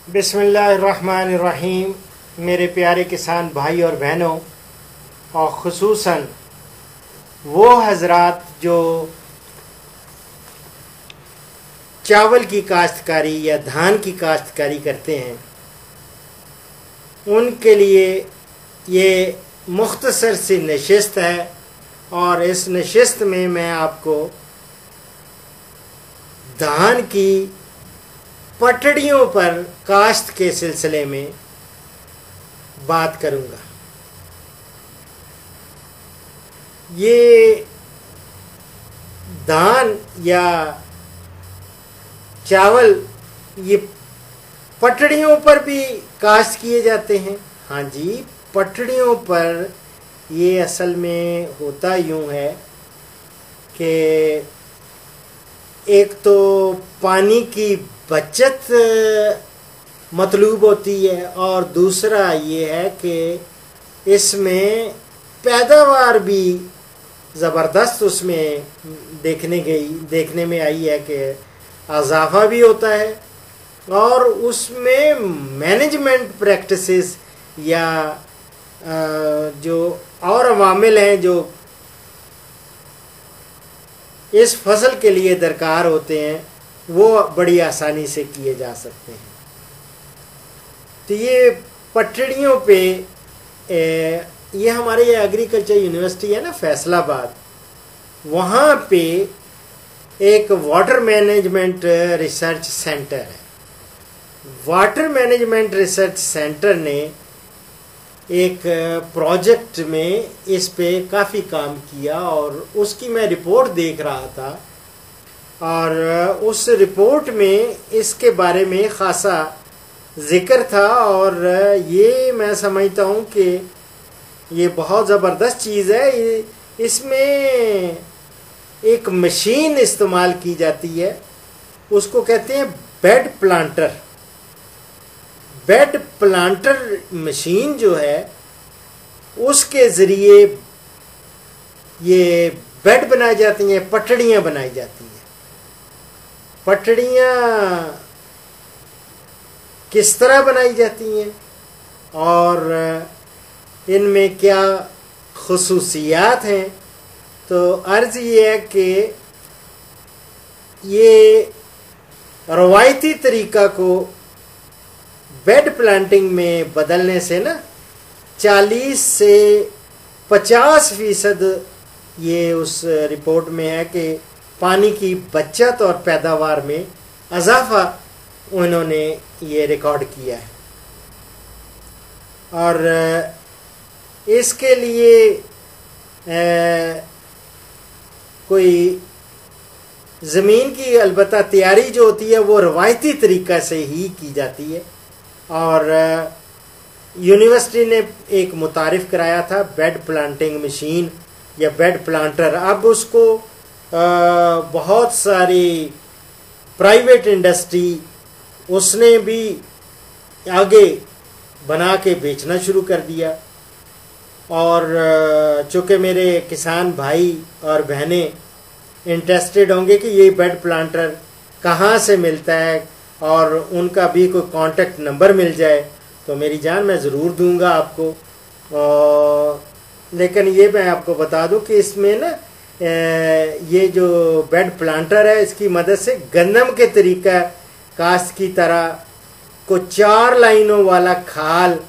बिस्मिल्लाहिर्रहमानिर्रहीम। मेरे प्यारे किसान भाई और बहनों, और ख़ुसूसन वो हजरात जो चावल की काश्तकारी या धान की काश्तकारी करते हैं, उनके लिए ये मुख्तसर सी नशिस्त है। और इस नशिस्त में मैं आपको धान की पटड़ियों पर काश्त के सिलसिले में बात करूंगा। ये धान या चावल ये पटड़ियों पर भी काश्त किए जाते हैं। हाँ जी, पटड़ियों पर। ये असल में होता यूं है कि एक तो पानी की बचत मतलूब होती है, और दूसरा ये है कि इसमें पैदावार भी ज़बरदस्त उसमें देखने में आई है कि इजाफा भी होता है, और उसमें मैनेजमेंट प्रैक्टिसेस या जो और अवामिल हैं जो इस फसल के लिए दरकार होते हैं, वो बड़ी आसानी से किए जा सकते हैं। तो ये पटड़ियों पे ये हमारे एग्रीकल्चर यूनिवर्सिटी है ना फैसलाबाद, वहाँ पे एक वाटर मैनेजमेंट रिसर्च सेंटर है। वाटर मैनेजमेंट रिसर्च सेंटर ने एक प्रोजेक्ट में इस पे काफ़ी काम किया, और उसकी मैं रिपोर्ट देख रहा था, और उस रिपोर्ट में इसके बारे में ख़ासा ज़िक्र था। और ये मैं समझता हूँ कि ये बहुत ज़बरदस्त चीज़ है। इसमें एक मशीन इस्तेमाल की जाती है, उसको कहते हैं bed planter. Bed planter machine जो है, उसके ज़रिए ये बेड बनाई जाती हैं, पटड़ियाँ बनाई जाती हैं। पटड़ियाँ किस तरह बनाई जाती हैं और इनमें क्या खुसूसियात हैं, तो अर्ज़ ये है कि ये रवायती तरीक़ा को बेड प्लांटिंग में बदलने से ना 40 से 50% ये उस रिपोर्ट में है कि पानी की बचत और पैदावार में इजाफा उन्होंने ये रिकॉर्ड किया है। और इसके लिए कोई ज़मीन की अलबत्ता तैयारी जो होती है वो रवायती तरीक़ा से ही की जाती है। और यूनिवर्सिटी ने एक मुतारिफ़ कराया था बेड प्लांटिंग मशीन या बेड प्लांटर। अब उसको बहुत सारी प्राइवेट इंडस्ट्री उसने भी आगे बना के बेचना शुरू कर दिया। और चूँकि मेरे किसान भाई और बहनें इंटरेस्टेड होंगे कि ये बेड प्लांटर कहाँ से मिलता है और उनका भी कोई कांटेक्ट नंबर मिल जाए, तो मेरी जान मैं ज़रूर दूंगा आपको। लेकिन ये मैं आपको बता दूं कि इसमें ना ये जो बेड प्लांटर है, इसकी मदद से गंदम के तरीका काश्त की तरह को 4 लाइनों वाला खाल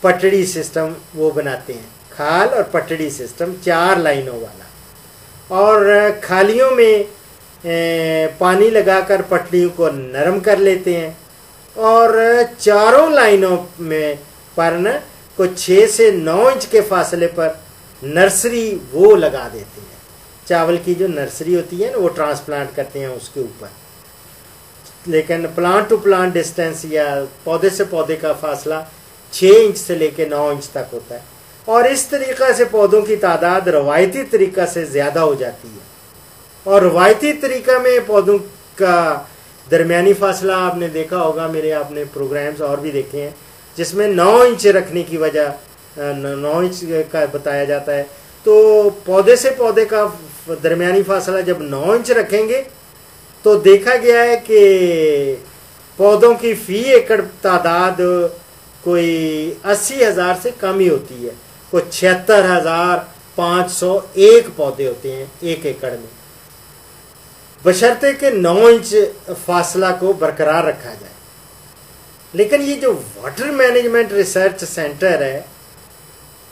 पटड़ी सिस्टम वो बनाते हैं। खाल और पटड़ी सिस्टम 4 लाइनों वाला, और खालियों में पानी लगाकर पटड़ियों को नरम कर लेते हैं, और चारों लाइनों में पर न को 6 से 9 इंच के फासले पर नर्सरी वो लगा देते हैं। चावल की जो नर्सरी होती है ना, वो ट्रांसप्लांट करते हैं उसके ऊपर। लेकिन प्लांट टू प्लांट डिस्टेंस या पौधे से पौधे का फासला 6 इंच से लेकर 9 इंच तक होता है। और इस तरीक़ा से पौधों की तादाद रवायती तरीक़ा से ज़्यादा हो जाती है। और रवायती तरीक़ा में पौधों का दरमियानी फासला आपने देखा होगा, मेरे आपने प्रोग्राम्स और भी देखे हैं जिसमें 9 इंच रखने की वजह 9 इंच का बताया जाता है। तो पौधे से पौधे का दरमियानी फासला जब 9 इंच रखेंगे तो देखा गया है कि पौधों की फी एकड़ तादाद कोई 80,000 से कम ही होती है, कोई 76,501 पौधे होते हैं 1 एकड़ में, बशर्ते के 9 इंच फासला को बरकरार रखा जाए। लेकिन ये जो वाटर मैनेजमेंट रिसर्च सेंटर है,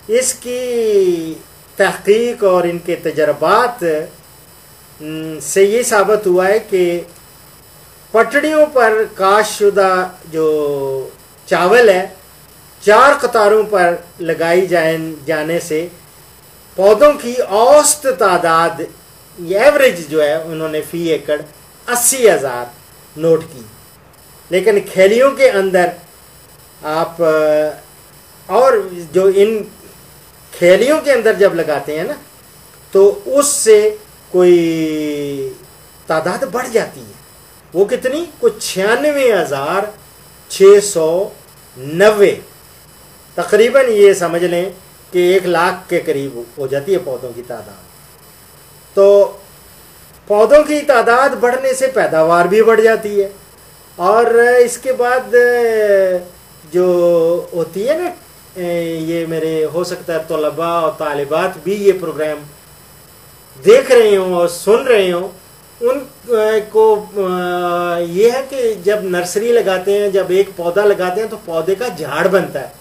इसकी तहकीक और इनके तजर्बात से ये साबित हुआ है कि पटड़ियों पर काशशुदा जो चावल है 4 कतारों पर लगाई जाने से पौधों की औसत तादाद, एवरेज जो है उन्होंने फी एकड़ 80,000 नोट की। लेकिन खैलियों के अंदर आप और जो इन खैलियों के अंदर जब लगाते हैं ना, तो उससे कोई तादाद बढ़ जाती है। वो कितनी? कुछ 96,690, तकरीबन ये समझ लें कि 1 लाख के करीब हो जाती है पौधों की तादाद। तो पौधों की तादाद बढ़ने से पैदावार भी बढ़ जाती है। और इसके बाद जो होती है ना, ये मेरे हो सकता है तलबा और तालिबात भी ये प्रोग्राम देख रहे हों और सुन रहे हों, उनको ये है कि जब नर्सरी लगाते हैं, जब एक पौधा लगाते हैं तो पौधे का झाड़ बनता है,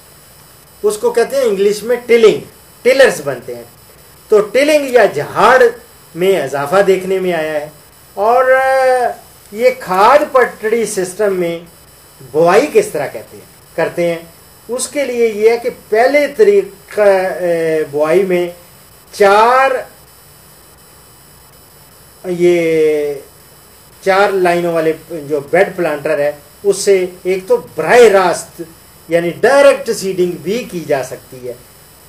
उसको कहते हैं इंग्लिश में टिलर्स बनते हैं। तो टिलिंग या झाड़ में इजाफा देखने में आया है। और ये खाद पटड़ी सिस्टम में बुआई किस तरह करते हैं, उसके लिए ये है कि पहले तरीका बुआई में 4 लाइनों वाले जो बेड प्लांटर है, उससे एक तो बराह रास्त यानी डायरेक्ट सीडिंग भी की जा सकती है,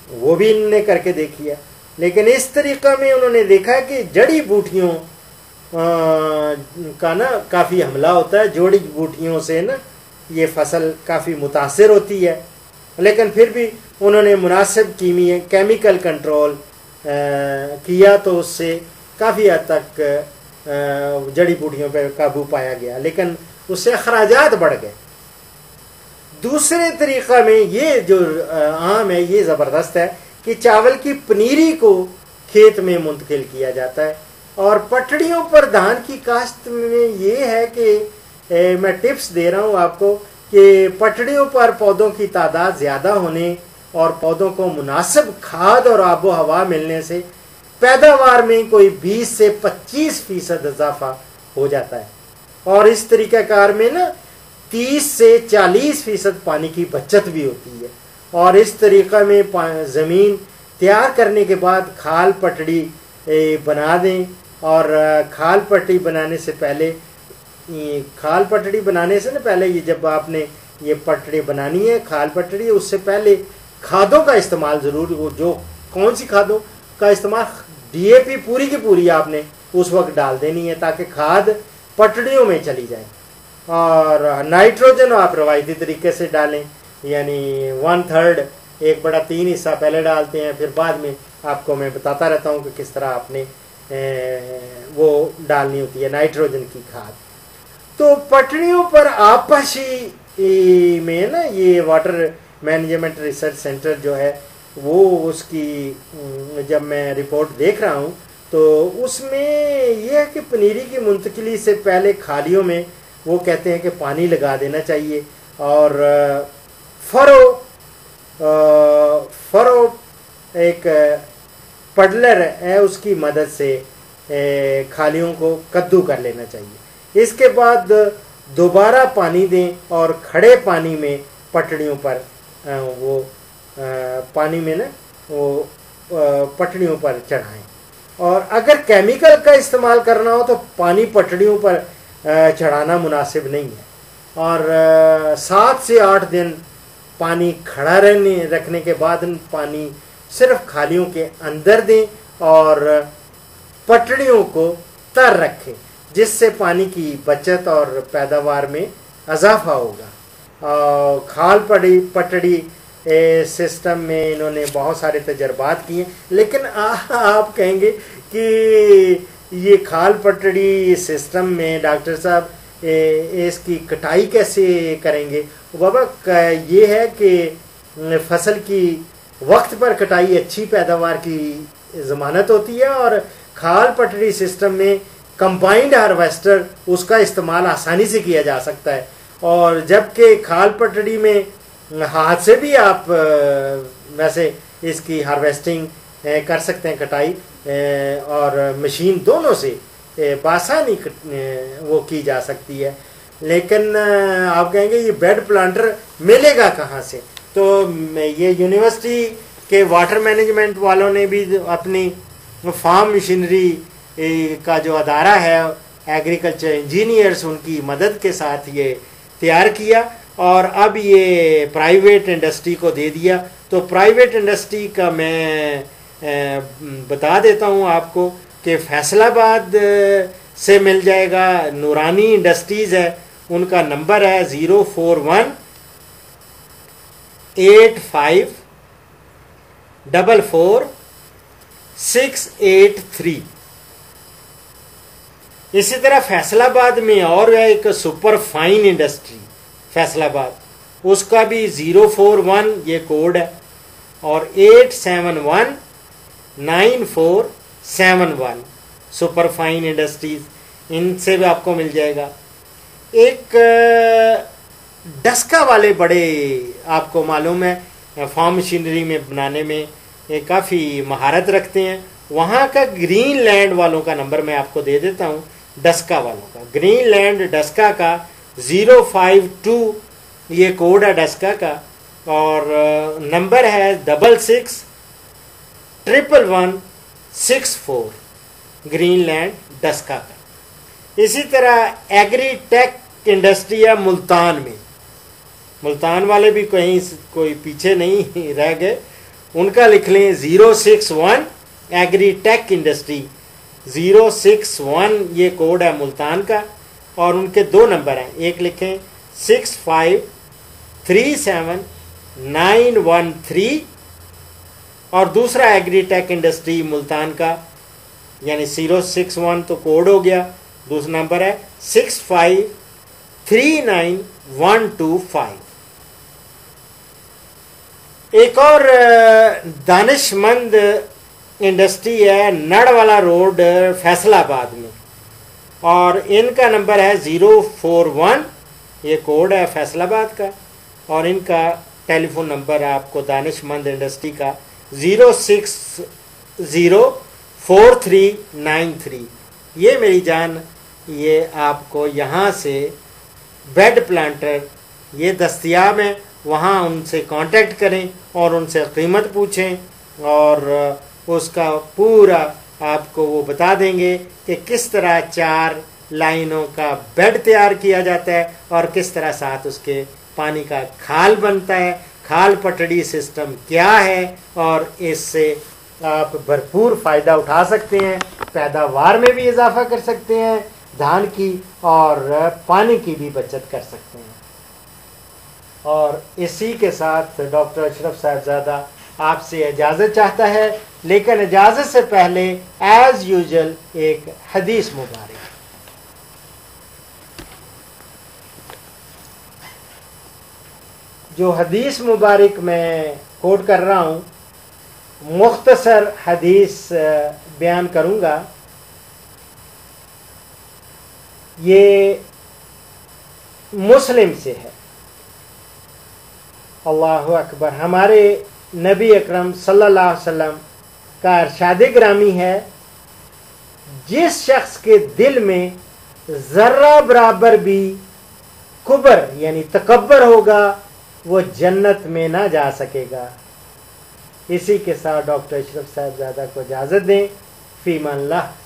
वो भी इन्होंने करके देखी है। लेकिन इस तरीका में उन्होंने देखा है कि जड़ी बूटियों का ना काफ़ी हमला होता है, जड़ी बूटियों से ना ये फसल काफ़ी मुतासिर होती है। लेकिन फिर भी उन्होंने मुनासिब केमिकल कंट्रोल किया, तो उससे काफ़ी हद तक जड़ी बूटियों पर काबू पाया गया, लेकिन उससे अखराजात बढ़ गए। दूसरे तरीक़ा में ये जो आम है, ये ज़बरदस्त है कि चावल की पनीरी को खेत में मुंतकिल किया जाता है। और पटड़ियों पर धान की काश्त में ये है कि मैं टिप्स दे रहा हूँ आपको कि पटड़ियों पर पौधों की तादाद ज़्यादा होने और पौधों को मुनासिब खाद और आबो हवा मिलने से पैदावार में कोई 20 से 25% इजाफा हो जाता है। और इस तरीक़ाकार में ना 30 से 40% पानी की बचत भी होती है। और इस तरीक़ा में ज़मीन तैयार करने के बाद खाल पटड़ी बना दें। और खाल पटड़ी बनाने से पहले, खाल पटड़ी बनाने से ना पहले, ये जब आपने ये पटड़ी बनानी है खाल पटड़ी, उससे पहले खादों का इस्तेमाल ज़रूर हो। जो कौन सी खादों का इस्तेमाल? DAP पूरी की पूरी आपने उस वक्त डाल देनी है ताकि खाद पटड़ियों में चली जाए। और नाइट्रोजन आप रवायती तरीके से डालें, यानी 1/3 1/3 हिस्सा पहले डालते हैं, फिर बाद में आपको मैं बताता रहता हूँ कि किस तरह आपने वो डालनी होती है नाइट्रोजन की खाद। तो पटड़ियों पर आपसी में ना ये वाटर मैनेजमेंट रिसर्च सेंटर जो है, वो उसकी जब मैं रिपोर्ट देख रहा हूँ तो उसमें यह है कि पनीरी की मुंतकिली से पहले खालियों में वो कहते हैं कि पानी लगा देना चाहिए। और फरो एक पडलर है, उसकी मदद से खालियों को कद्दू कर लेना चाहिए। इसके बाद दोबारा पानी दें और खड़े पानी में पटड़ियों पर वो पानी में ना वो पटड़ियों पर चढ़ाएं। और अगर केमिकल का इस्तेमाल करना हो तो पानी पटड़ियों पर चढ़ाना मुनासिब नहीं है। और 7 से 8 दिन पानी खड़ा रखने के बाद पानी सिर्फ खालियों के अंदर दें और पटड़ियों को तर रखें, जिससे पानी की बचत और पैदावार में इजाफा होगा। और खाल पटड़ी सिस्टम में इन्होंने बहुत सारे तजर्बात किए। लेकिन आप कहेंगे कि ये खाल पटड़ी सिस्टम में डॉक्टर साहब इसकी कटाई कैसे करेंगे? बाबा ये है कि फसल की वक्त पर कटाई अच्छी पैदावार की ज़मानत होती है और खाल पटड़ी सिस्टम में कंबाइंड हार्वेस्टर उसका इस्तेमाल आसानी से किया जा सकता है। और जबकि खाल पटड़ी में हाथ से भी आप वैसे इसकी हार्वेस्टिंग कर सकते हैं, कटाई और मशीन दोनों से बासानी वो की जा सकती है। लेकिन आप कहेंगे ये बेड प्लांटर मिलेगा कहाँ से? तो ये यूनिवर्सिटी के वाटर मैनेजमेंट वालों ने भी अपनी फार्म मशीनरी का जो अदारा है एग्रीकल्चर इंजीनियर्स, उनकी मदद के साथ ये तैयार किया और अब ये प्राइवेट इंडस्ट्री को दे दिया। तो प्राइवेट इंडस्ट्री का मैं बता देता हूँ आपको कि फैसलाबाद से मिल जाएगा। नूरानी इंडस्ट्रीज़ है, उनका नंबर है 04185444683। इसी तरह फैसलाबाद में और है एक सुपर फाइन इंडस्ट्री फैसलाबाद, उसका भी 041 ये कोड है और 871947 सुपर फाइन इंडस्ट्रीज, इनसे भी आपको मिल जाएगा। एक डस्का वाले बड़े आपको मालूम है फार्म मशीनरी में बनाने में काफ़ी महारत रखते हैं, वहाँ का ग्रीनलैंड वालों का नंबर मैं आपको दे देता हूँ। डस्का वालों का, ग्रीनलैंड डस्का का 052 ये कोड है डस्का का और नंबर है 66111164 ग्रीनलैंड डस्का का। इसी तरह एग्रीटेक इंडस्ट्री है मुल्तान में, मुल्तान वाले भी कहीं कोई पीछे नहीं रह गए, उनका लिख लें 061 एग्रीटेक इंडस्ट्री 061 ये कोड है मुल्तान का और उनके दो नंबर हैं, एक लिखें 6537913 और दूसरा एग्रीटेक इंडस्ट्री मुल्तान का यानी 061 तो कोड हो गया, दूसरा नंबर है 6539125। एक और दानिशमंद इंडस्ट्री है नड़वाला रोड फैसलाबाद में और इनका नंबर है 041 ये कोड है फैसलाबाद का और इनका टेलीफोन नंबर है आपको दानिशमंद इंडस्ट्री का 0604393। ये मेरी जान, ये आपको यहाँ से बेड प्लांटर ये दस्तयाब हैं, वहाँ उनसे कांटेक्ट करें और उनसे कीमत पूछें और उसका पूरा आपको वो बता देंगे कि किस तरह 4 लाइनों का बेड तैयार किया जाता है और किस तरह साथ उसके पानी का खाल बनता है, खाल पटड़ी सिस्टम क्या है और इससे आप भरपूर फ़ायदा उठा सकते हैं, पैदावार में भी इजाफा कर सकते हैं, धान की और पानी की भी बचत कर सकते हैं। और इसी के साथ डॉक्टर अशरफ साहबजादा आपसे इजाज़त चाहता है, लेकिन इजाज़त से पहले एज़ यूजुअल एक हदीस मुबारक। जो हदीस मुबारक मैं कोट कर रहा हूँ, मुख्तसर हदीस बयान करूँगा। ये मुस्लिम से है। अल्लाहु अकबर। हमारे नबी अकरम सल्लल्लाहु अलैहि वसल्लम का इरशाद ग्रामी है, जिस शख्स के दिल में ज़र्रा बराबर भी कुबर यानी तकब्बर होगा वो जन्नत में ना जा सकेगा। इसी के साथ डॉक्टर अशरफ साहबजादा को इजाज़त दें। फ़ीमान अल्लाह।